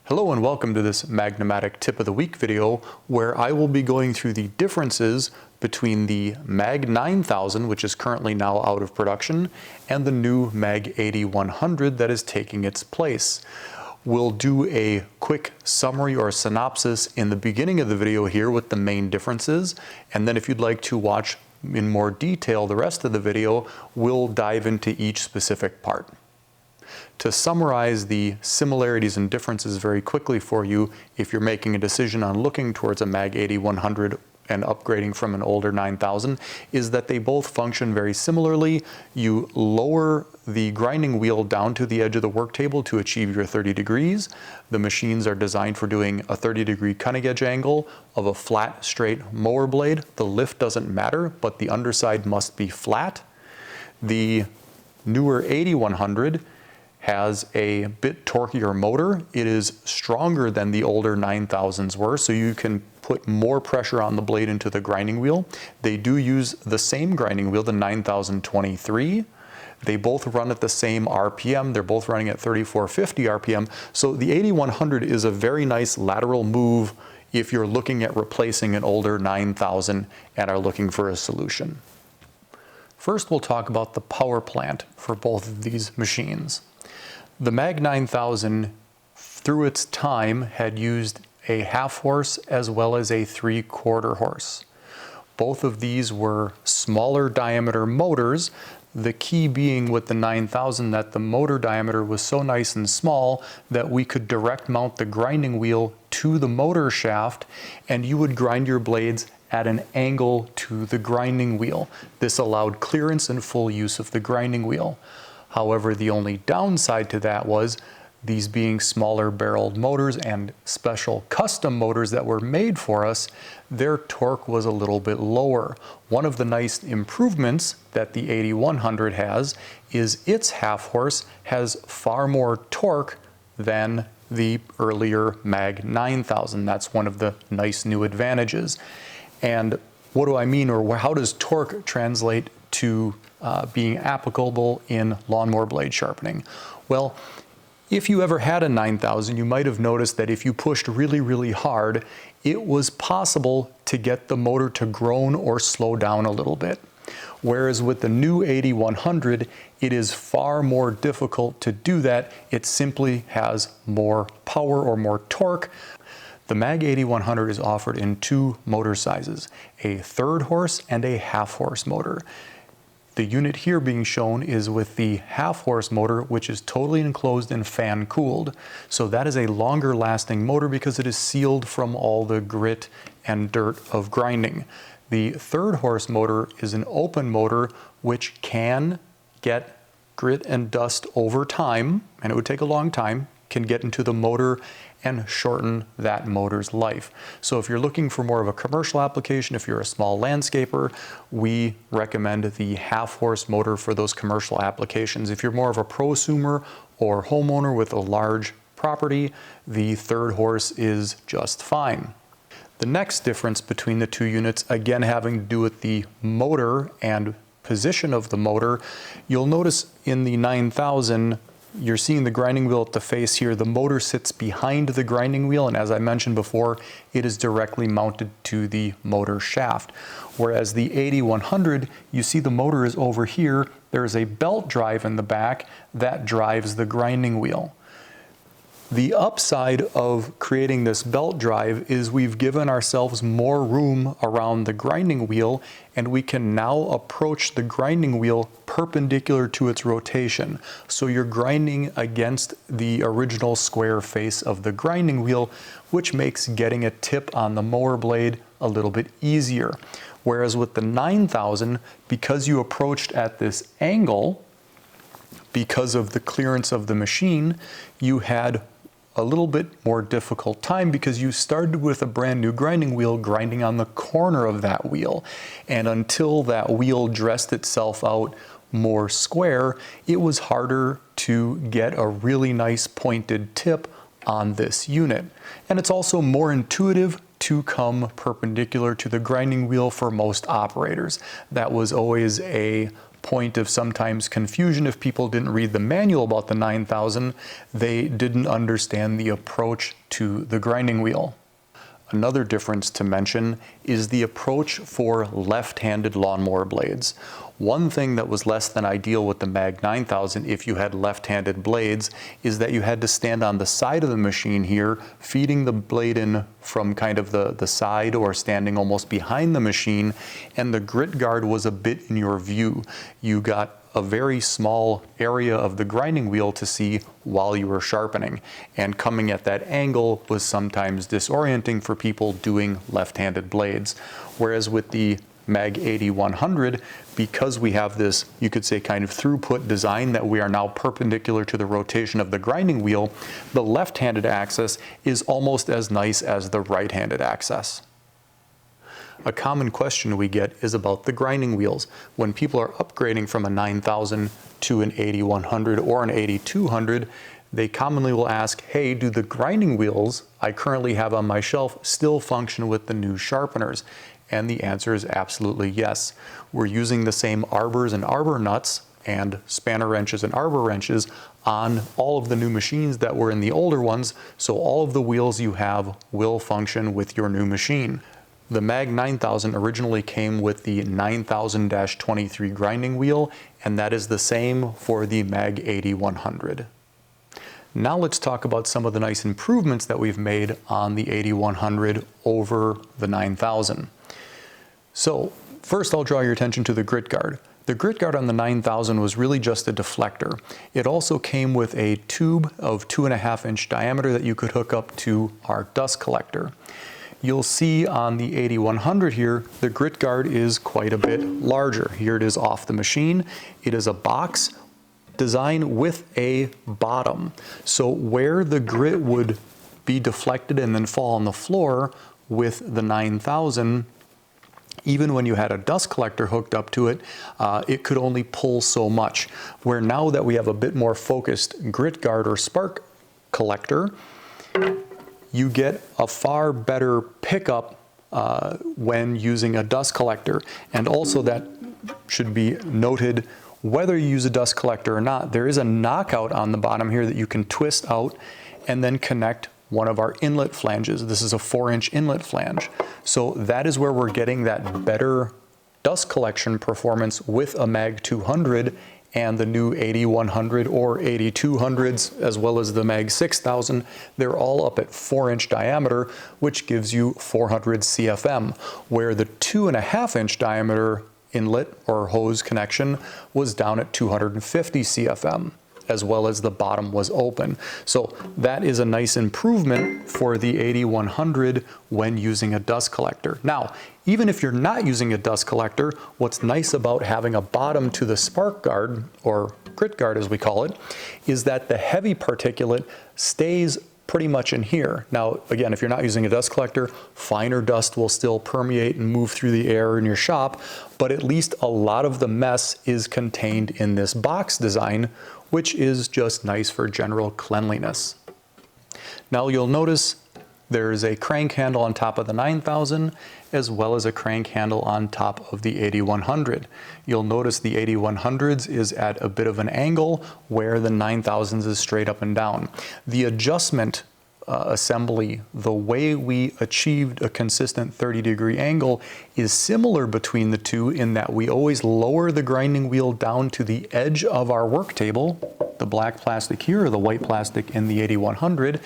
Hello and welcome to this Magna-Matic Tip of the Week video where I will be going through the differences between the MAG-9000, which is currently now out of production, and the new MAG-8100 that is taking its place. We'll do a quick summary or synopsis in the beginning of the video here with the main differences, and then if you'd like to watch in more detail the rest of the video, we'll dive into each specific part. To summarize the similarities and differences very quickly for you, if you're making a decision on looking towards a MAG-8100 and upgrading from an older 9000, is that they both function very similarly. You lower the grinding wheel down to the edge of the work table to achieve your 30 degrees. The machines are designed for doing a 30-degree cutting edge angle of a flat, straight mower blade. The lift doesn't matter, but the underside must be flat. The newer 8100 has a bit torqueier motor. It is stronger than the older 9000s were, so you can put more pressure on the blade into the grinding wheel. They do use the same grinding wheel, the 9023. They both run at the same RPM. They're both running at 3450 RPM. So the 8100 is a very nice lateral move if you're looking at replacing an older 9000 and are looking for a solution. First, we'll talk about the power plant for both of these machines. The MAG-9000, through its time, had used a half horse as well as a 3/4 horse. Both of these were smaller diameter motors, the key being with the 9000 that the motor diameter was so nice and small that we could direct mount the grinding wheel to the motor shaft and you would grind your blades at an angle to the grinding wheel. This allowed clearance and full use of the grinding wheel. However, the only downside to that was these being smaller barreled motors and special custom motors that were made for us, their torque was a little bit lower. One of the nice improvements that the 8100 has is its half horse has far more torque than the earlier MAG-9000. That's one of the nice new advantages. And what do I mean, or how does torque translate to being applicable in lawnmower blade sharpening? Well, if you ever had a 9000, you might have noticed that if you pushed really, really hard, it was possible to get the motor to groan or slow down a little bit. Whereas with the new 8100, it is far more difficult to do that. It simply has more power or more torque. The MAG-8100 is offered in two motor sizes, a 1/3 horse and a half horse motor. The unit here being shown is with the half horse motor, which is totally enclosed and fan cooled. So that is a longer lasting motor because it is sealed from all the grit and dirt of grinding. The 1/3 horse motor is an open motor which can get grit and dust over time, and it would take a long time, can get into the motor and shorten that motor's life. So if you're looking for more of a commercial application, if you're a small landscaper, we recommend the half horse motor for those commercial applications. If you're more of a prosumer or homeowner with a large property, the 1/3 horse is just fine. The next difference between the two units, again having to do with the motor and position of the motor, you'll notice in the 9000, you're seeing the grinding wheel at the face here. The motor sits behind the grinding wheel, and as I mentioned before, it is directly mounted to the motor shaft. Whereas the 8100, you see the motor is over here. There's a belt drive in the back that drives the grinding wheel. The upside of creating this belt drive is we've given ourselves more room around the grinding wheel, and we can now approach the grinding wheel perpendicular to its rotation. So you're grinding against the original square face of the grinding wheel, which makes getting a tip on the mower blade a little bit easier. Whereas with the 9000, because you approached at this angle, because of the clearance of the machine, you had a little bit more difficult time because you started with a brand new grinding wheel grinding on the corner of that wheel. And until that wheel dressed itself out more square, it was harder to get a really nice pointed tip on this unit. And it's also more intuitive to come perpendicular to the grinding wheel for most operators. That was always a point of sometimes confusion if people didn't read the manual about the 9000, they didn't understand the approach to the grinding wheel. Another difference to mention is the approach for left-handed lawnmower blades. One thing that was less than ideal with the MAG-9000 if you had left-handed blades is that you had to stand on the side of the machine here, feeding the blade in from kind of the side or standing almost behind the machine, and the grit guard was a bit in your view. You got a very small area of the grinding wheel to see while you were sharpening, and coming at that angle was sometimes disorienting for people doing left-handed blades. Whereas with the MAG-8100, because we have this, you could say, kind of throughput design that we are now perpendicular to the rotation of the grinding wheel, the left-handed axis is almost as nice as the right-handed axis. A common question we get is about the grinding wheels. When people are upgrading from a 9000 to an 8100 or an 8200, they commonly will ask, hey, do the grinding wheels I currently have on my shelf still function with the new sharpeners? And the answer is absolutely yes. We're using the same arbors and arbor nuts and spanner wrenches and arbor wrenches on all of the new machines that were in the older ones, so all of the wheels you have will function with your new machine. The MAG-9000 originally came with the 9000-23 grinding wheel, and that is the same for the MAG-8100. Now let's talk about some of the nice improvements that we've made on the 8100 over the 9000. So first I'll draw your attention to the grit guard. The grit guard on the 9000 was really just a deflector. It also came with a tube of 2.5-inch diameter that you could hook up to our dust collector. You'll see on the 8100 here, the grit guard is quite a bit larger. Here it is off the machine. It is a box design with a bottom. So where the grit would be deflected and then fall on the floor with the 9000, even when you had a dust collector hooked up to it, it could only pull so much. Where now that we have a bit more focused grit guard or spark collector, you get a far better pickup when using a dust collector. And also, that should be noted, whether you use a dust collector or not, there is a knockout on the bottom here that you can twist out and then connect one of our inlet flanges. This is a 4-inch inlet flange. So that is where we're getting that better dust collection performance with a MAG-200 and the new 8100 or 8200s, as well as the MAG-6000. They're all up at 4-inch diameter, which gives you 400 CFM, where the 2.5-inch diameter inlet or hose connection was down at 250 CFM, as well as the bottom was open. So that is a nice improvement for the 8100 when using a dust collector. Now, even if you're not using a dust collector, what's nice about having a bottom to the spark guard, or grit guard as we call it, is that the heavy particulate stays pretty much in here. Now, again, if you're not using a dust collector, finer dust will still permeate and move through the air in your shop, but at least a lot of the mess is contained in this box design, which is just nice for general cleanliness. Now you'll notice there's a crank handle on top of the 9000, as well as a crank handle on top of the 8100. You'll notice the 8100s is at a bit of an angle, where the 9000s is straight up and down. The adjustment assembly, the way we achieved a consistent 30-degree angle, is similar between the two in that we always lower the grinding wheel down to the edge of our work table, the black plastic here or the white plastic in the 8100.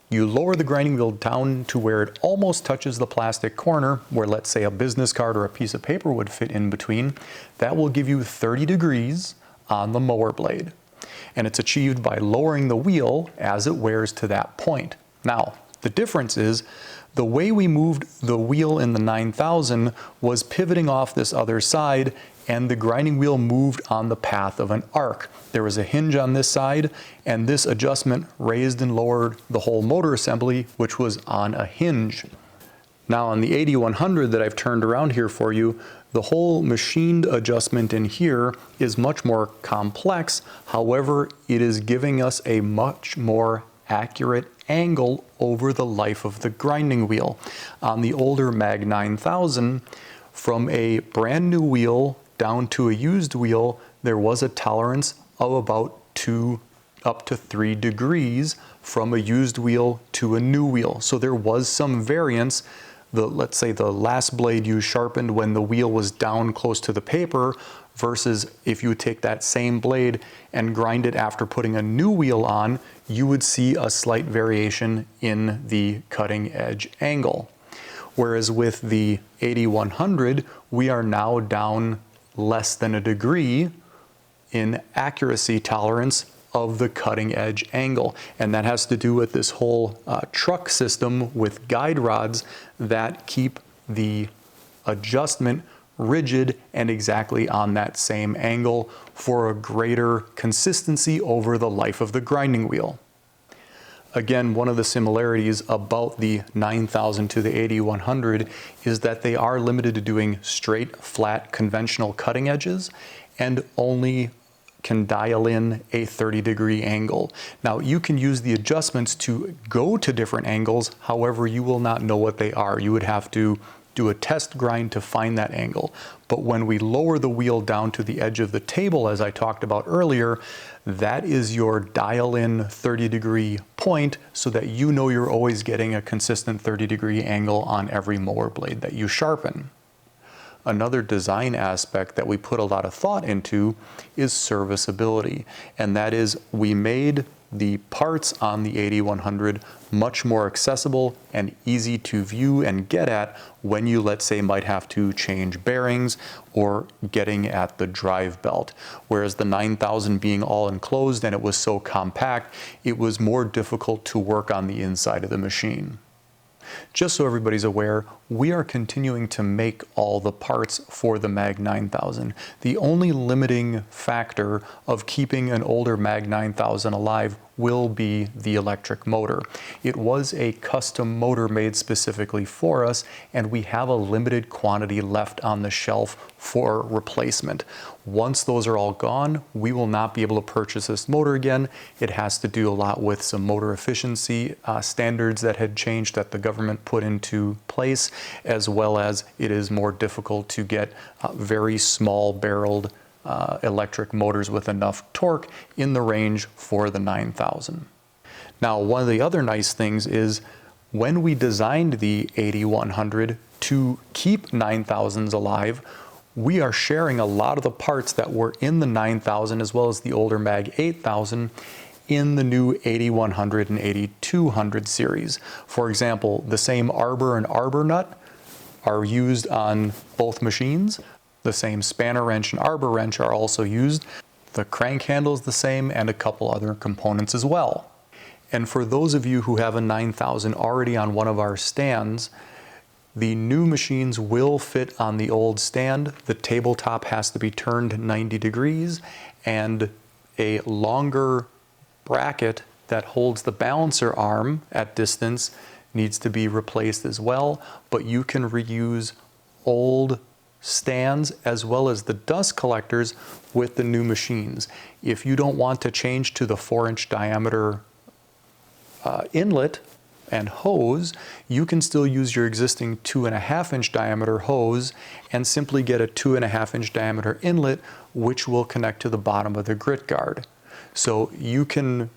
You lower the grinding wheel down to where it almost touches the plastic corner, where let's say a business card or a piece of paper would fit in between. That will give you 30 degrees on the mower blade. And it's achieved by lowering the wheel as it wears to that point. Now, the difference is the way we moved the wheel in the 9000 was pivoting off this other side, and the grinding wheel moved on the path of an arc. There was a hinge on this side, and this adjustment raised and lowered the whole motor assembly, which was on a hinge. Now on the 8100 that I've turned around here for you, the whole machined adjustment in here is much more complex. However, it is giving us a much more accurate angle over the life of the grinding wheel. On the older MAG-9000, from a brand new wheel down to a used wheel, there was a tolerance of about 2 up to 3 degrees from a used wheel to a new wheel. So there was some variance. Let's say the last blade you sharpened when the wheel was down close to the paper versus if you would take that same blade and grind it after putting a new wheel on, you would see a slight variation in the cutting edge angle. Whereas with the 8100, we are now down less than a degree in accuracy tolerance of the cutting edge angle. And that has to do with this whole truck system with guide rods that keep the adjustment rigid and exactly on that same angle for a greater consistency over the life of the grinding wheel. Again, one of the similarities about the 9000 to the 8100 is that they are limited to doing straight, flat, conventional cutting edges and only can dial in a 30-degree angle. Now, you can use the adjustments to go to different angles, however, you will not know what they are. You would have to do a test grind to find that angle. But when we lower the wheel down to the edge of the table, as I talked about earlier, that is your dial-in 30-degree point so that you know you're always getting a consistent 30-degree angle on every mower blade that you sharpen. Another design aspect that we put a lot of thought into is serviceability, and that is we made the parts on the 8100 much more accessible and easy to view and get at when you, let's say, might have to change bearings or getting at the drive belt. Whereas the 9000 being all enclosed and it was so compact, it was more difficult to work on the inside of the machine. Just so everybody's aware, we are continuing to make all the parts for the MAG-9000. The only limiting factor of keeping an older MAG-9000 alive will be the electric motor. It was a custom motor made specifically for us, and we have a limited quantity left on the shelf for replacement. Once those are all gone, we will not be able to purchase this motor again. It has to do a lot with some motor efficiency standards that had changed that the government put into place, as well as it is more difficult to get very small barreled electric motors with enough torque in the range for the 9000. Now, one of the other nice things is when we designed the 8100 to keep 9000s alive, we are sharing a lot of the parts that were in the 9000 as well as the older MAG-8000 in the new 8100 and 8200 series. For example, the same arbor and arbor nut are used on both machines. The same spanner wrench and arbor wrench are also used. The crank handle is the same and a couple other components as well. And for those of you who have a 9000 already on one of our stands, the new machines will fit on the old stand. The tabletop has to be turned 90 degrees and a longer bracket that holds the balancer arm at distance needs to be replaced as well, but you can reuse old stands as well as the dust collectors with the new machines. If you don't want to change to the 4-inch diameter inlet and hose, you can still use your existing 2.5-inch diameter hose and simply get a 2.5-inch diameter inlet, which will connect to the bottom of the grit guard. So you can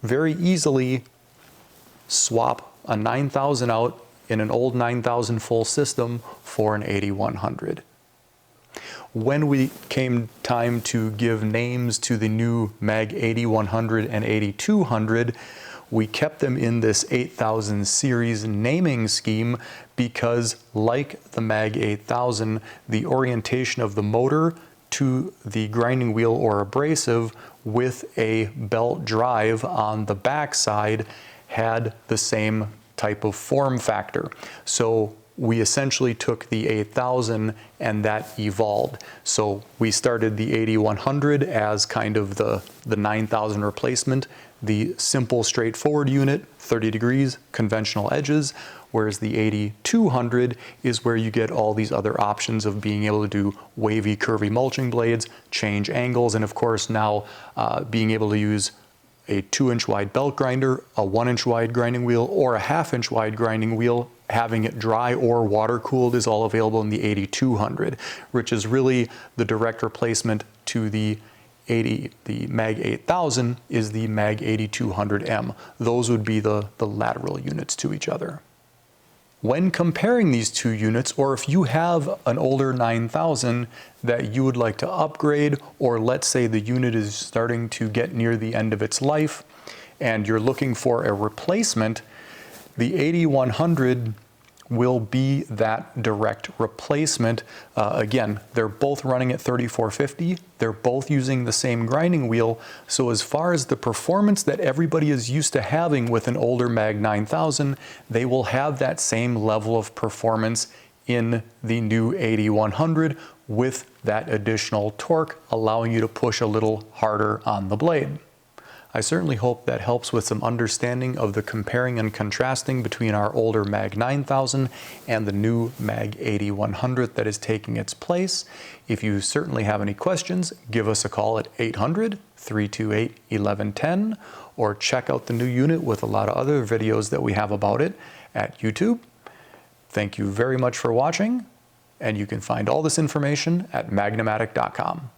very easily swap a 9000 out in an old 9000 full system for an 8100. When we came time to give names to the new MAG-8100 and 8200, we kept them in this 8000 series naming scheme because, like the MAG-8000, the orientation of the motor to the grinding wheel or abrasive with a belt drive on the backside had the same type of form factor. So we essentially took the 8000 and that evolved. So we started the 8100 as kind of the 9000 replacement, the simple straightforward unit, 30 degrees, conventional edges, whereas the 8200 is where you get all these other options of being able to do wavy, curvy mulching blades, change angles, and of course now being able to use a 2-inch wide belt grinder, a 1-inch wide grinding wheel, or a 1/2-inch wide grinding wheel, having it dry or water cooled is all available in the 8200, which is really the direct replacement to the MAG-8000 is the MAG-8200M. Those would be the lateral units to each other. When comparing these two units, or if you have an older 9000 that you would like to upgrade, or let's say the unit is starting to get near the end of its life and you're looking for a replacement, the 8100 will be that direct replacement. Again, they're both running at 3450. They're both using the same grinding wheel. So as far as the performance that everybody is used to having with an older MAG-9000, they will have that same level of performance in the new 8100 with that additional torque, allowing you to push a little harder on the blade. I certainly hope that helps with some understanding of the comparing and contrasting between our older MAG-9000 and the new MAG-8100 that is taking its place. If you certainly have any questions, give us a call at 800-328-1110 or check out the new unit with a lot of other videos that we have about it at YouTube. Thank you very much for watching, and you can find all this information at Magna-Matic.com.